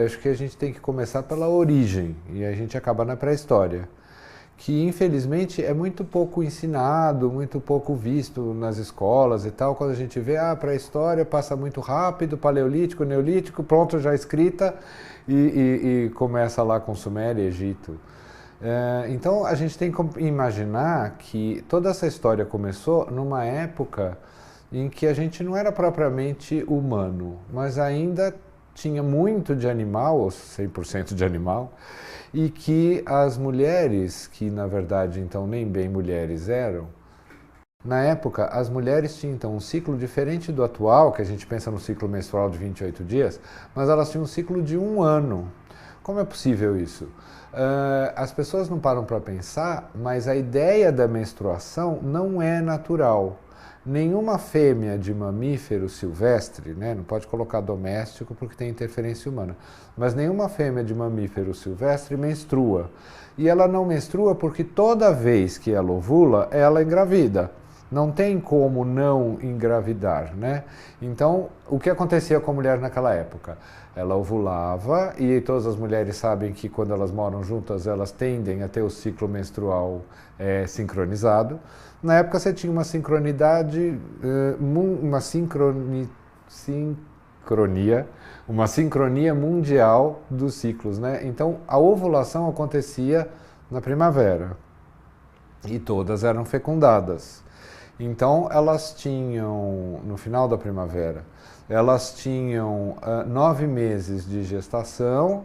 acho que a gente tem que começar pela origem, e a gente acaba na pré-história, que infelizmente é muito pouco ensinado, muito pouco visto nas escolas e tal. Quando a gente vê, pré-história passa muito rápido, paleolítico, neolítico, pronto, já escrita, e começa lá com Suméria e Egito. Então a gente tem que imaginar que toda essa história começou numa época em que a gente não era propriamente humano, mas ainda tinha muito de animal, ou 100% de animal, e que as mulheres, que na verdade então nem bem mulheres eram, na época as mulheres tinham então um ciclo diferente do atual, que a gente pensa no ciclo menstrual de 28 dias, mas elas tinham um ciclo de 1 ano. Como é possível isso? As pessoas não param para pensar, mas a ideia da menstruação não é natural. Nenhuma fêmea de mamífero silvestre, né, não pode colocar doméstico porque tem interferência humana, mas nenhuma fêmea de mamífero silvestre menstrua. E ela não menstrua porque toda vez que ela ovula, ela engravida. Não tem como não engravidar, né? Então, o que acontecia com a mulher naquela época? Ela ovulava, e todas as mulheres sabem que quando elas moram juntas, elas tendem a ter o ciclo menstrual sincronizado. Na época você tinha uma sincronidade, uma sincronia mundial dos ciclos, né? Então, a ovulação acontecia na primavera, e todas eram fecundadas. Então, elas tinham, no final da primavera, elas tinham 9 meses de gestação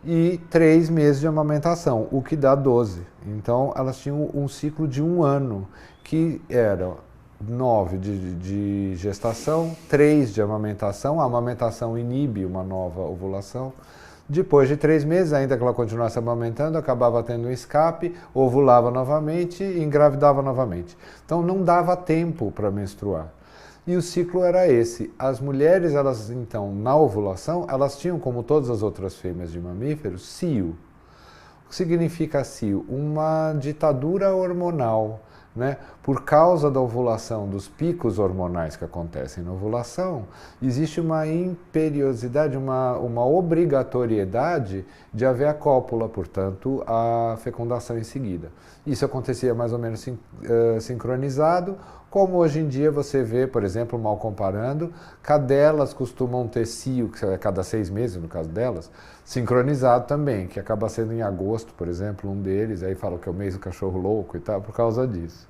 e 3 meses de amamentação, o que dá 12. Então, elas tinham um ciclo de 1 ano, que era 9 de gestação, 3 de amamentação. A amamentação inibe uma nova ovulação. Depois de 3 meses, ainda que ela continuasse amamentando, acabava tendo um escape, ovulava novamente e engravidava novamente. Então não dava tempo para menstruar. E o ciclo era esse. As mulheres, elas então, na ovulação, elas tinham, como todas as outras fêmeas de mamíferos, cio. O que significa cio? Uma ditadura hormonal. Né? Por causa da ovulação, dos picos hormonais que acontecem na ovulação, existe uma imperiosidade, uma obrigatoriedade de haver a cópula, portanto, a fecundação em seguida. Isso acontecia mais ou menos sincronizado, como hoje em dia você vê, por exemplo, mal comparando, cadelas costumam ter cio, que é cada 6 meses no caso delas, sincronizado também, que acaba sendo em agosto, por exemplo, um deles, aí falam que é o mês do cachorro louco e tal, por causa disso.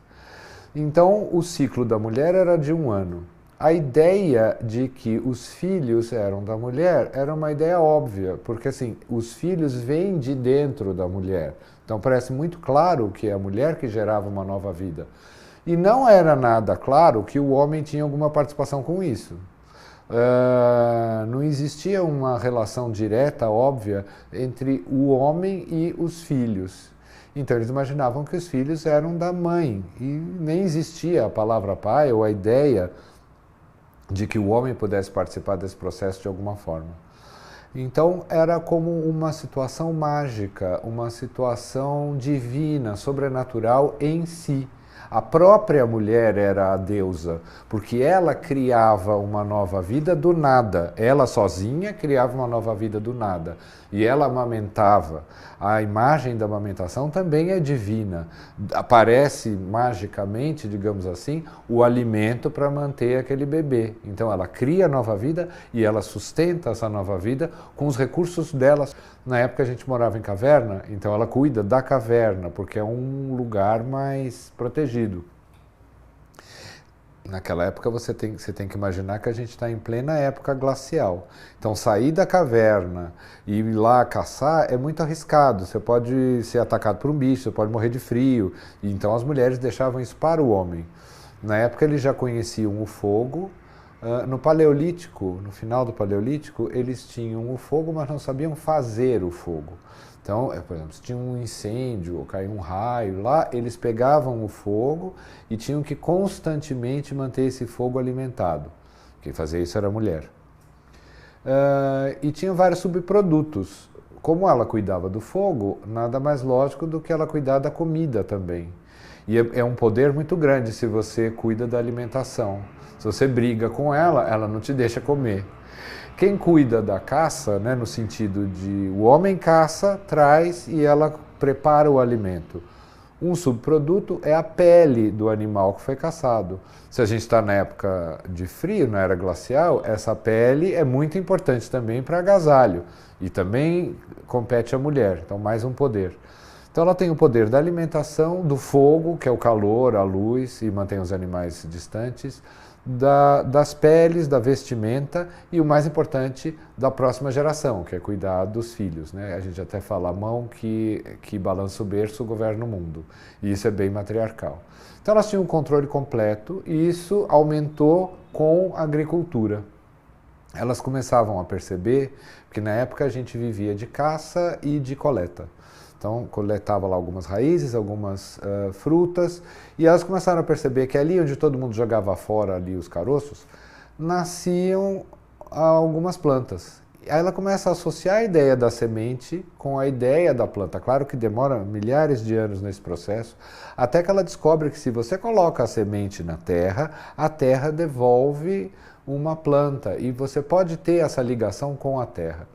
Então, o ciclo da mulher era de 1 ano. A ideia de que os filhos eram da mulher era uma ideia óbvia, porque assim, os filhos vêm de dentro da mulher. Então parece muito claro que é a mulher que gerava uma nova vida. E não era nada claro que o homem tinha alguma participação com isso. Não existia uma relação direta, óbvia, entre o homem e os filhos. Então eles imaginavam que os filhos eram da mãe, e nem existia a palavra pai ou a ideia de que o homem pudesse participar desse processo de alguma forma. Então era como uma situação mágica, uma situação divina, sobrenatural em si. A própria mulher era a deusa, porque ela criava uma nova vida do nada. Ela sozinha criava uma nova vida do nada. E ela amamentava. A imagem da amamentação também é divina. Aparece magicamente, digamos assim, o alimento para manter aquele bebê. Então ela cria a nova vida e ela sustenta essa nova vida com os recursos dela. Na época a gente morava em caverna, então ela cuida da caverna, porque é um lugar mais protegido. Naquela época você tem que imaginar que a gente está em plena época glacial. Então sair da caverna e ir lá caçar é muito arriscado. Você pode ser atacado por um bicho, você pode morrer de frio. Então as mulheres deixavam isso para o homem. Na época eles já conheciam o fogo. No Paleolítico, no final do Paleolítico, eles tinham o fogo, mas não sabiam fazer o fogo. Então, por exemplo, se tinha um incêndio ou caiu um raio lá, eles pegavam o fogo e tinham que constantemente manter esse fogo alimentado. Quem fazia isso era a mulher. E tinha vários subprodutos. Como ela cuidava do fogo, nada mais lógico do que ela cuidar da comida também. E é um poder muito grande se você cuida da alimentação. Se você briga com ela, ela não te deixa comer. Quem cuida da caça, né, no sentido de o homem caça, traz e ela prepara o alimento. Um subproduto é a pele do animal que foi caçado. Se a gente está na época de frio, na era glacial, essa pele é muito importante também para agasalho. E também compete à mulher, então mais um poder. Então ela tem o poder da alimentação, do fogo, que é o calor, a luz, e mantém os animais distantes, das peles, da vestimenta e, o mais importante, da próxima geração, que é cuidar dos filhos, né? A gente até fala, a mão que balança o berço governa o mundo. E isso é bem matriarcal. Então elas tinham um controle completo e isso aumentou com a agricultura. Elas começavam a perceber que na época a gente vivia de caça e de coleta. Então, coletava lá algumas raízes, algumas frutas, e elas começaram a perceber que ali onde todo mundo jogava fora ali os caroços, nasciam algumas plantas. Aí ela começa a associar a ideia da semente com a ideia da planta. Claro que demora milhares de anos nesse processo, até que ela descobre que se você coloca a semente na terra, a terra devolve uma planta, e você pode ter essa ligação com a terra.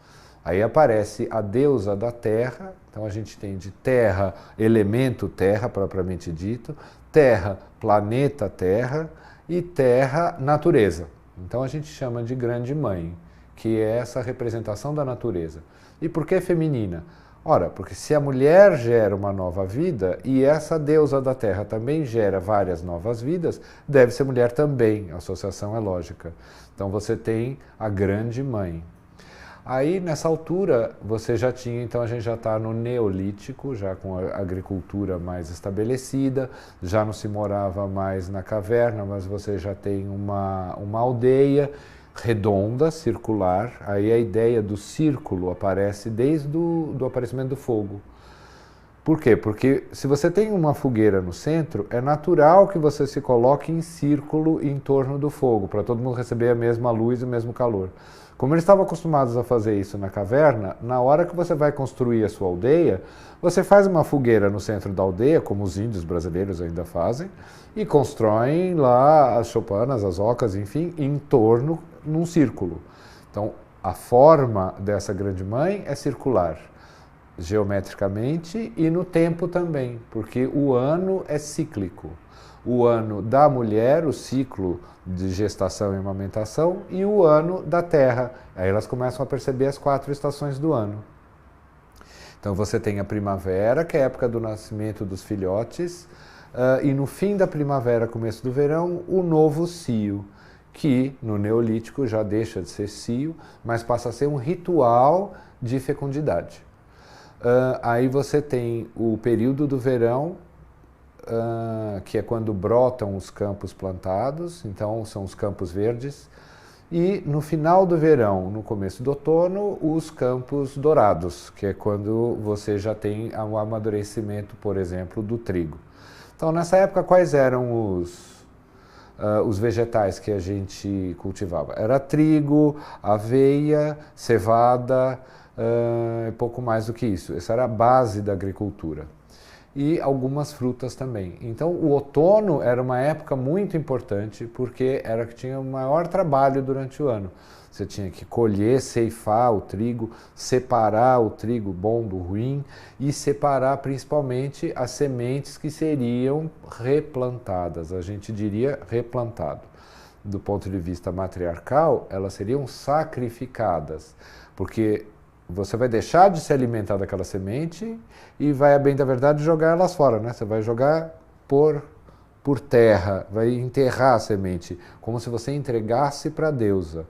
Aí aparece a deusa da terra, então a gente tem de terra, elemento terra propriamente dito, terra, planeta terra e terra, natureza. Então a gente chama de grande mãe, que é essa representação da natureza. E por que feminina? Ora, porque se a mulher gera uma nova vida e essa deusa da terra também gera várias novas vidas, deve ser mulher também, a associação é lógica. Então você tem a grande mãe. Aí, nessa altura, você já tinha, então a gente já está no Neolítico, já com a agricultura mais estabelecida, já não se morava mais na caverna, mas você já tem uma aldeia redonda, circular. Aí a ideia do círculo aparece desde do aparecimento do fogo. Por quê? Porque se você tem uma fogueira no centro, é natural que você se coloque em círculo em torno do fogo, para todo mundo receber a mesma luz e o mesmo calor. Como eles estavam acostumados a fazer isso na caverna, na hora que você vai construir a sua aldeia, você faz uma fogueira no centro da aldeia, como os índios brasileiros ainda fazem, e constroem lá as choupanas, as ocas, enfim, em torno, num círculo. Então, a forma dessa grande mãe é circular, geometricamente e no tempo também, porque o ano é cíclico. O ano da mulher, o ciclo de gestação e amamentação, e o ano da terra. Aí elas começam a perceber as 4 estações do ano. Então você tem a primavera, que é a época do nascimento dos filhotes, e no fim da primavera, começo do verão, o novo cio, que no Neolítico já deixa de ser cio, mas passa a ser um ritual de fecundidade. Aí você tem o período do verão, que é quando brotam os campos plantados, então são os campos verdes, e no final do verão, no começo do outono, os campos dourados, que é quando você já tem o amadurecimento, por exemplo, do trigo. Então, nessa época, quais eram os vegetais que a gente cultivava? Era trigo, aveia, cevada, pouco mais do que isso. Essa era a base da agricultura. E algumas frutas também. Então, o outono era uma época muito importante, porque era que tinha o maior trabalho durante o ano. Você tinha que colher, ceifar o trigo, separar o trigo bom do ruim e separar principalmente as sementes que seriam replantadas. A gente diria replantado. Do ponto de vista matriarcal, elas seriam sacrificadas, porque você vai deixar de se alimentar daquela semente e vai, a bem da verdade, jogar elas fora, né? Você vai jogar por terra, vai enterrar a semente, como se você entregasse para a deusa.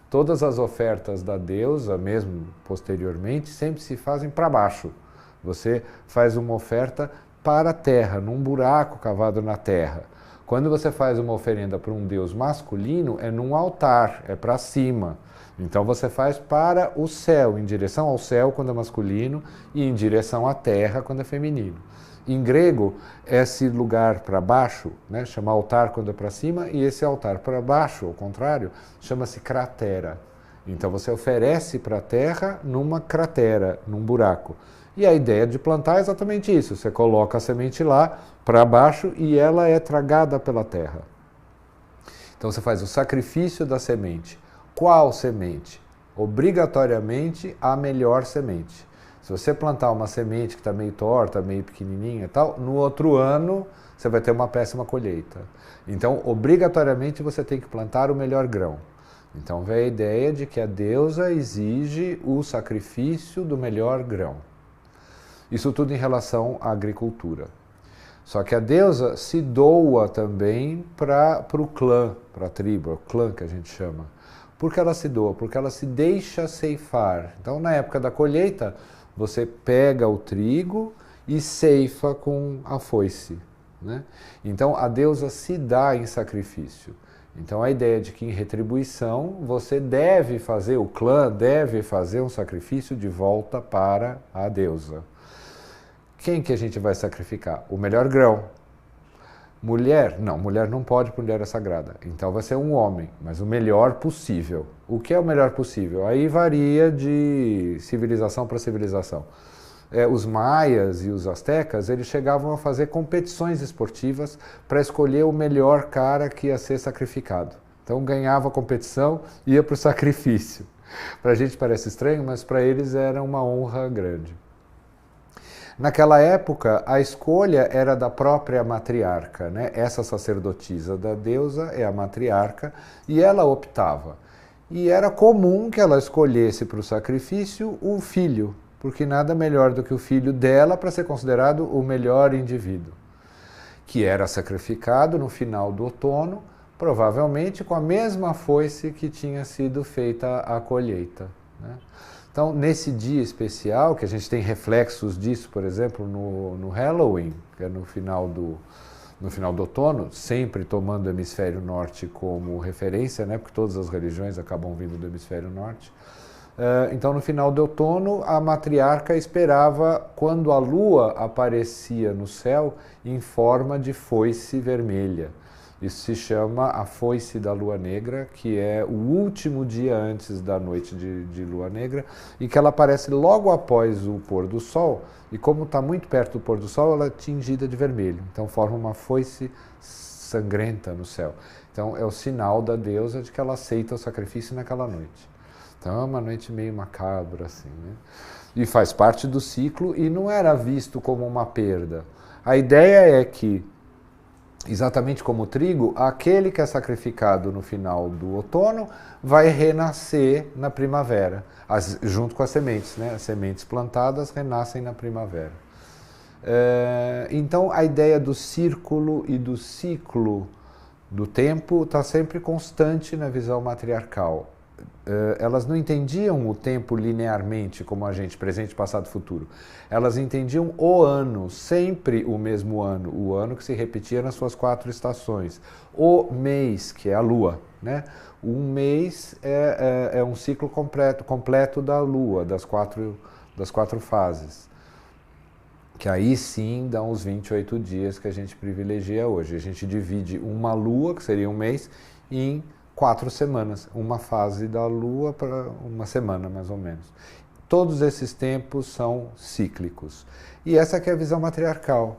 Todas as ofertas da deusa, mesmo posteriormente, sempre se fazem para baixo. Você faz uma oferta para a terra, num buraco cavado na terra. Quando você faz uma oferenda para um deus masculino, é num altar, é para cima. Então você faz para o céu, em direção ao céu quando é masculino e em direção à terra quando é feminino. Em grego, esse lugar para baixo, né, chama altar quando é para cima, e esse altar para baixo, ao contrário, chama-se cratera. Então você oferece para a terra numa cratera, num buraco. E a ideia de plantar é exatamente isso, você coloca a semente lá para baixo e ela é tragada pela terra. Então você faz o sacrifício da semente. Qual semente? obrigatoriamente a melhor semente. Se você plantar uma semente que está meio torta, meio pequenininha e tal, no outro ano você vai ter uma péssima colheita. Então, obrigatoriamente você tem que plantar o melhor grão. Então vem a ideia de que a deusa exige o sacrifício do melhor grão. Isso tudo em relação à agricultura. Só que a deusa se doa também para o clã, para a tribo, o clã que a gente chama. Por que ela se doa? Porque ela se deixa ceifar. Então, na época da colheita, você pega o trigo e ceifa com a foice, né? Então, a deusa se dá em sacrifício. Então, a ideia de que, em retribuição, você deve fazer, o clã deve fazer um sacrifício de volta para a deusa. Quem que a gente vai sacrificar? O melhor grão. Mulher? Não, mulher não pode, porque mulher é sagrada. Então vai ser um homem, mas o melhor possível. O que é o melhor possível? Aí varia de civilização para civilização. Os maias e os astecas, eles chegavam a fazer competições esportivas para escolher o melhor cara que ia ser sacrificado. Então ganhava a competição, ia para o sacrifício. Para a gente parece estranho, mas para eles era uma honra grande. Naquela época, a escolha era da própria matriarca, né? Essa sacerdotisa da deusa é a matriarca e ela optava. E era comum que ela escolhesse para o sacrifício o filho, porque nada melhor do que o filho dela para ser considerado o melhor indivíduo, que era sacrificado no final do outono, provavelmente com a mesma foice que tinha sido feita a colheita, né? Então, nesse dia especial, que a gente tem reflexos disso, por exemplo, no Halloween, que é no final do outono, sempre tomando o hemisfério norte como referência, né, porque todas as religiões acabam vindo do hemisfério norte. Então, no final do outono, a matriarca esperava quando a lua aparecia no céu em forma de foice vermelha. Isso se chama a foice da lua negra, que é o último dia antes da noite de lua negra, e que ela aparece logo após o pôr do sol, e como está muito perto do pôr do sol, ela é tingida de vermelho. Então forma uma foice sangrenta no céu. Então é o sinal da deusa de que ela aceita o sacrifício naquela noite. Então é uma noite meio macabra, assim, né? E faz parte do ciclo e não era visto como uma perda. A ideia é que, exatamente como o trigo, aquele que é sacrificado no final do outono vai renascer na primavera, junto com as sementes, né? As sementes plantadas renascem na primavera. Então a ideia do círculo e do ciclo do tempo está sempre constante na visão matriarcal. Elas não entendiam o tempo linearmente, como a gente, presente, passado, futuro. Elas entendiam o ano, sempre o mesmo ano, o ano que se repetia nas suas 4 estações. O mês, que é a lua, né? Um mês é um ciclo completo da lua, das quatro fases. Que aí sim dão os 28 dias que a gente privilegia hoje. A gente divide uma lua, que seria um mês, em 4 semanas, uma fase da lua para uma semana, mais ou menos. Todos esses tempos são cíclicos. E essa que é a visão matriarcal.